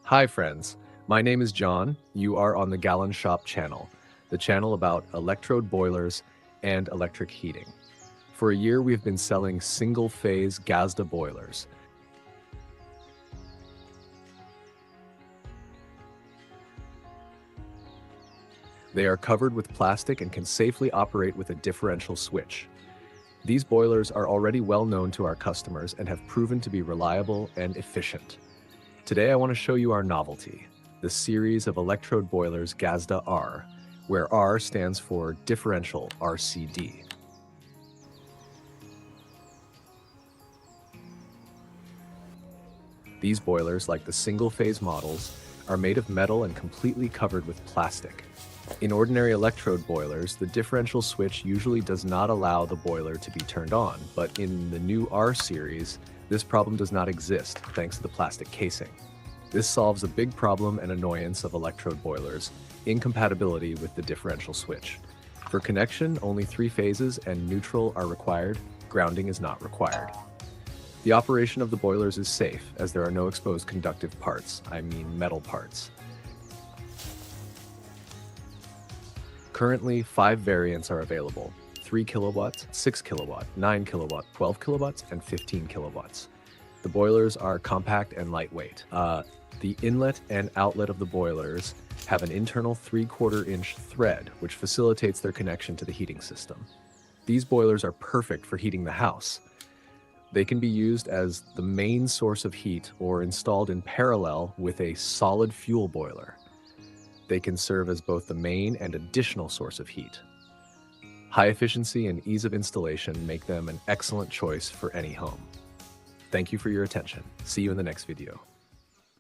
Hi friends, my name is John. You are on the Galan Shop channel, the channel about electrode boilers and electric heating. For a year we've been selling single-phase Gazda boilers. They are covered with plastic and can safely operate with a differential switch. These boilers are already well known to our customers and have proven to be reliable and efficient. Today I want to show you our novelty, the series of electrode boilers Gazda R, where R stands for differential RCD. These boilers, like the single-phase models, are made of metal and completely covered with plastic. In ordinary electrode boilers, the differential switch usually does not allow the boiler to be turned on, but in the new R series, this problem does not exist thanks to the plastic casing. This solves a big problem and annoyance of electrode boilers: incompatibility with the differential switch. For connection, only 3 phases and neutral are required. Grounding is not required. The operation of the boilers is safe, as there are no exposed conductive parts, I mean metal parts. Currently, 5 variants are available: 3 kilowatts, 6 kilowatt, 9 kilowatt, 12 kilowatts, and 15 kilowatts. The boilers are compact and lightweight. The inlet and outlet of the boilers have an internal 3/4-inch thread, which facilitates their connection to the heating system. These boilers are perfect for heating the house. They can be used as the main source of heat or installed in parallel with a solid fuel boiler. They can serve as both the main and additional source of heat. High efficiency and ease of installation make them an excellent choice for any home. Thank you for your attention. See you in the next video.